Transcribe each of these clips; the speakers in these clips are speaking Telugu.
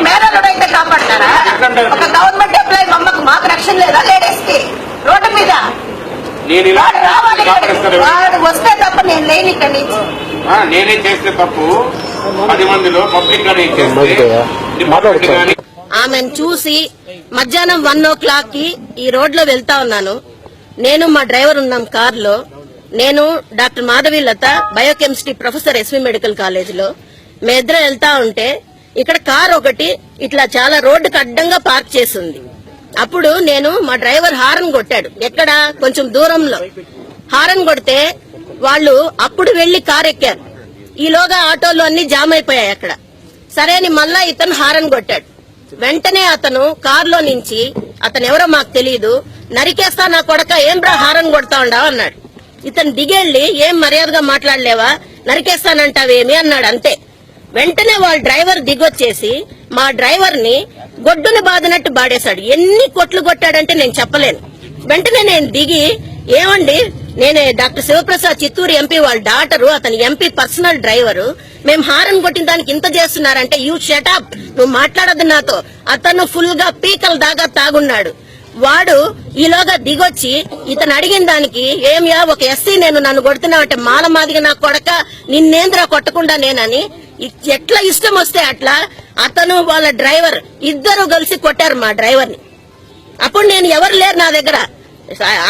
మేనలుడైతే కాపాడతారా? ఒక గవర్నమెంట్ ఎంప్లాయీ మాకు రక్షణ లేదా? లేడీస్ కి రోడ్డు మీద వాడు వస్తే తప్ప నేను లేని ఇక్కడి నుంచి. నేనే చేస్తే తప్పు 10 మందిలో పబ్లిక్ గానే ఆమెను చూసి మధ్యాహ్నం 1 o'clock కి ఈ రోడ్ లో వెళ్తా ఉన్నాను. నేను మా డ్రైవర్ ఉన్నాం కార్ లో. నేను doctor Madhavi Latha, biochemistry professor SV medical college లో. మేమిద్దరం వెళ్తా ఉంటే ఇక్కడ కార్ ఒకటి ఇట్లా చాలా రోడ్డుకు అడ్డంగా పార్క్ చేసింది. అప్పుడు నేను మా డ్రైవర్ హారన్ కొట్టాడు. ఎక్కడ? కొంచెం దూరంలో హారన్ కొడితే వాళ్ళు అప్పుడు వెళ్లి కార్ ఎక్కారు. ఈలోగా ఆటోలు అన్ని జామ్ అయిపోయాయి అక్కడ. సరే అని మళ్ళా ఇతను హారన్ కొట్టాడు. వెంటనే అతను కారులో నుంచి, అతను ఎవరో మాకు తెలియదు, నరికేస్తా నా కొడక, ఏం రా హారన్ కొడతా ఉండవు అన్నాడు. ఇతను దిగెళ్లి, ఏం మర్యాదగా మాట్లాడలేవా, నరికేస్తానంటావేమి అన్నాడు. అంతే. వెంటనే వాళ్ళ డ్రైవర్ దిగొచ్చేసి మా డ్రైవర్ ని గొడ్డుని బాదినట్టు బాడేశాడు. ఎన్ని కొట్లు కొట్టాడంటే నేను చెప్పలేను. వెంటనే నేను దిగి, ఏమండి, నేనే డాక్టర్ శివప్రసాద్, చిత్తూరు ఎంపీ వాళ్ళ డాటరు, అతని ఎంపీ పర్సనల్ డ్రైవరు, మేము హారన్ కొట్టిన దానికి ఇంత చేస్తున్నారంటే, యూ షటప్, నువ్వు మాట్లాడద్దు నాతో. అతను ఫుల్ గా పీకల దాకా తాగున్నాడు. వాడు ఈలోగా దిగొచ్చి ఇతను అడిగిన దానికి, ఏమియా ఒక ఎస్సీ నేను నన్ను కొడుతున్నావంటే, మాలమాదిగా నా కొడక, నిన్నేంద్రా కొట్టకుండా నేనని ఎట్లా ఇష్టం వస్తే అట్లా అతను వాళ్ళ డ్రైవర్ ఇద్దరు కలిసి కొట్టారు మా డ్రైవర్ ని. అప్పుడు నేను ఎవరు లేరు నా దగ్గర.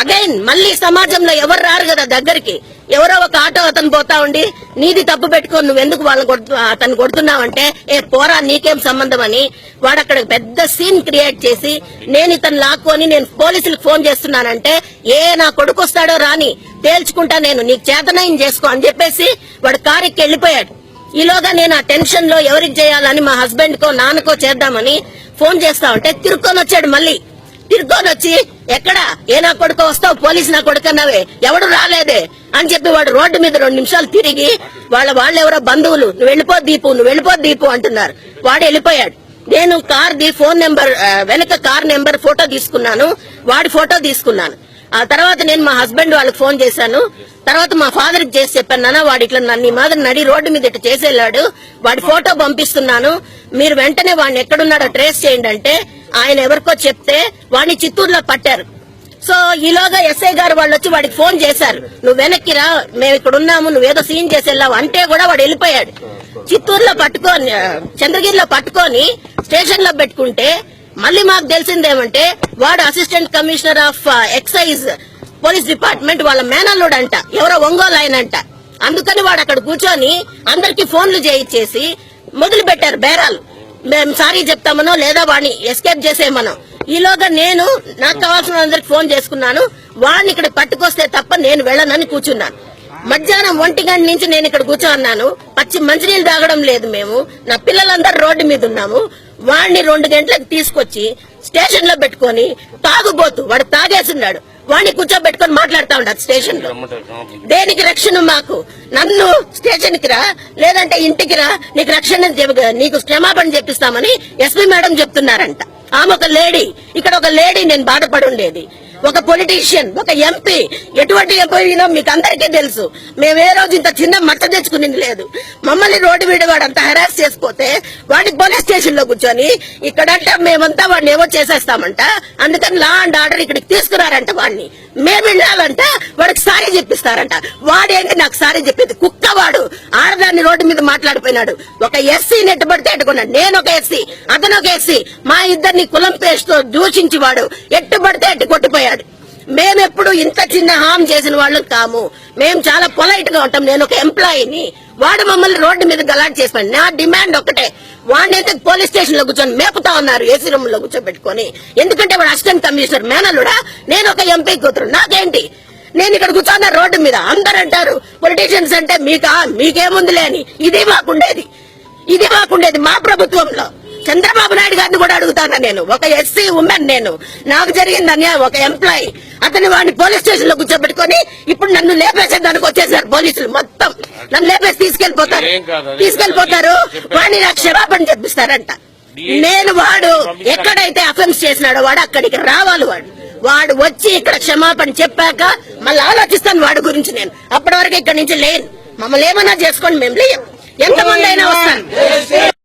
అగైన్ మళ్ళీ సమాజంలో ఎవరు రారు కదా దగ్గరికి. ఎవరో ఒక ఆటో అతను పోతా ఉండి, నీది తప్పు పెట్టుకొని నువ్వెందుకు వాళ్ళని అతను కొడుతున్నావంటే, ఏ పోరా నీకేం సంబంధం అని వాడు అక్కడ పెద్ద సీన్ క్రియేట్ చేసి, నేను ఇతను లాక్కొని నేను పోలీసులకు ఫోన్ చేస్తున్నానంటే, నా కొడుకు వస్తాడో రాని తేల్చుకుంటా, నేను నీకు చేతనయం చేసుకో అని చెప్పేసి వాడు కారుకి వెళ్లిపోయాడు. ఈలోగా నేను ఆ టెన్షన్ లో ఎవరికి చేయాలని మా హస్బెండ్ కో నాన్నకో చేద్దామని ఫోన్ చేస్తా ఉంటే తిరుక్కొని వచ్చాడు. మళ్ళీ తిరుక్కొని వచ్చి, ఎక్కడ నా కొడుకు వస్తావు, పోలీసు నా కొడుకన్నావే, ఎవడు రాలేదే అని చెప్పి వాడు రోడ్డు మీద 2 నిమిషాలు తిరిగి, వాళ్ళెవరో బంధువులు, నువ్వు వెళ్ళిపో దీపు అంటున్నారు. వాడు వెళ్ళిపోయాడు. నేను కార్ది ఫోన్ నెంబర్, వెనక కార్ నెంబర్ ఫోటో తీసుకున్నాను, వాడి ఫోటో తీసుకున్నాను. ఆ తర్వాత నేను మా హస్బెండ్ వాళ్ళకి ఫోన్ చేశాను. తర్వాత మా ఫాదర్ కి చేసి చెప్పాను, నాన్న వాడు ఇట్లా నన్ను మాదిరి నడి రోడ్డు మీద ఇట్లా చేసేళ్ళాడు, వాడి ఫోటో పంపిస్తున్నాను, మీరు వెంటనే వాడిని ఎక్కడున్నాడో ట్రేస్ చేయండి అంటే, ఆయన ఎవరికో చెప్తే వాడిని చిత్తూరులో పట్టారు. సో ఈలోగా ఎస్ఐ గారు వాళ్ళు వచ్చి వాడికి ఫోన్ చేశారు, నువ్వు వెనక్కిరా, మేము ఇక్కడ ఉన్నాము, నువ్వేదో సీన్ చేసి వెళ్ళావు అంటే కూడా వాడు వెళ్ళిపోయాడు. చిత్తూరులో పట్టుకొని, చంద్రగిరిలో పట్టుకొని స్టేషన్ లో పెట్టుకుంటే మళ్ళీ మాకు తెలిసిందేమంటే, వాడు assistant commissioner of excise police department వాళ్ళ మేనల్లుడు అంట, ఎవరో ఒంగోలు ఆయనంట. అందుకని వాడు అక్కడ కూర్చొని అందరికి ఫోన్లు చేయించేసి మొదలు పెట్టారు బేరాలు. మేము సారీ చెప్తామనో లేదా వాడిని ఎస్కేప్ చేసేయమనో. ఈలోగా నేను నాకు కావాల్సిన అందరికి ఫోన్ చేసుకున్నాను. వాడిని ఇక్కడ పట్టుకొస్తే తప్ప నేను వెళ్ళనని కూర్చున్నాను. మధ్యాహ్నం 1 గంట నుంచి నేను ఇక్కడ కూర్చోన్నాను. పచ్చి మంచినీళ్ళు తాగడం లేదు మేము, నా పిల్లలందరూ రోడ్డు మీద ఉన్నాము. వాడిని 2 గంటలకు తీసుకొచ్చి స్టేషన్ లో పెట్టుకొని, తాగుబోతు వాడు తాగేస్తున్నాడు, వాడిని కూర్చోబెట్టుకొని మాట్లాడుతూ ఉంటారు స్టేషన్ లో. దేనికి రక్షణ మాకు? నన్ను స్టేషన్ కి రా, లేదంటే ఇంటికి రా, నీకు రక్షణ, నీకు క్షమాపణ చెప్పిస్తామని ఎస్పీ మేడం చెప్తున్నారంట. ఆమె ఒక లేడీ, ఇక్కడ ఒక లేడీ నేను బాధపడి ఉండేది. ఒక పొలిటీషియన్, ఒక ఎంపీ, ఎటువంటి ఎంపీనో మీకు అందరికీ తెలుసు. మేము ఏ రోజు ఇంత చిన్న మట్ట తెచ్చుకునేది లేదు. మమ్మల్ని రోడ్డు మీద వాడు అంతా హెరాస్ చేసిపోతే వాడిని పోలీస్ స్టేషన్ లో కూర్చొని, ఇక్కడంటే మేమంతా వాడిని ఏమో చేసేస్తామంట, అందుకని లా అండ్ ఆర్డర్ ఇక్కడికి తీసుకురారంట. వాడిని మేము వెళ్ళాలంట, వాడికి సారీ చెప్పిస్తారంట. వాడేంటి నాకు సారీ చెప్పేది? కుక్క వాడు. ఆడదాన్ని రోడ్డు మీద మాట్లాడిపోయినాడు. ఒక ఎస్సీ నెట్టుబడితే ఎట్టుకున్నాడు. నేను ఒక ఎస్సీ, అతను ఒక ఎస్సీ, మా ఇద్దరిని కులం పేస్తో దూషించి వాడు ఎట్టుబడితే ఎట్టు కొట్టిపోయాడు. మేమెప్పుడు ఇంత చిన్న హామ్ చేసిన వాళ్ళు కాము. మేము చాలా పొలైట్ గా ఉంటాం. నేను ఒక ఎంప్లాయీని, వాడు మమ్మల్ని రోడ్డు మీద గలాట్ చేసిపోయాడు. నా డిమాండ్ ఒకటే, వాడిని అయితే పోలీస్ స్టేషన్ లో కూర్చొని మేపుతా ఉన్నారు, ఏసీ రూమ్ లో కూర్చోబెట్టుకొని. ఎందుకంటే వాడు అసిస్టెంట్ కమిషనర్ మేనల్లుడా, నేను ఒక ఎంపీ కూతురు, నాకేంటి? నేను ఇక్కడ కూర్చున్నా రోడ్డు మీద. అందరు అంటారు పొలిటీషియన్స్ అంటే మీకేముందిలే అని. ఇది మాకుండేది మా ప్రభుత్వంలో. చంద్రబాబు నాయుడు గారిని కూడా అడుగుతాను నేను, ఒక ఎస్సీ ఉమెన్, నేను నాకు జరిగింది అన్యాయం. ఒక ఎంప్లాయీ, అతను వాడిని పోలీస్ స్టేషన్ లో కూర్చోబెట్టుకొని ఇప్పుడు నన్ను లేపేసేదానికి వచ్చేసారు పోలీసులు. మొత్తం నన్ను లేపేసి తీసుకెళ్లిపోతారు. వాడిని నాకు క్షమాపణ చెప్పిస్తారంట. నేను వాడు ఎక్కడైతే అఫెన్స్ చేసినాడో వాడు అక్కడికి రావాలి. వాడు వచ్చి ఇక్కడ క్షమాపణ చెప్పాక మళ్ళీ ఆలోచిస్తాను వాడి గురించి. నేను అప్పటి వరకు ఇక్కడి నుంచి లేను. మమ్మల్ని ఏమన్నా చేసుకోండి, మేము లేం. ఎంతమంది అయినా వస్తాను.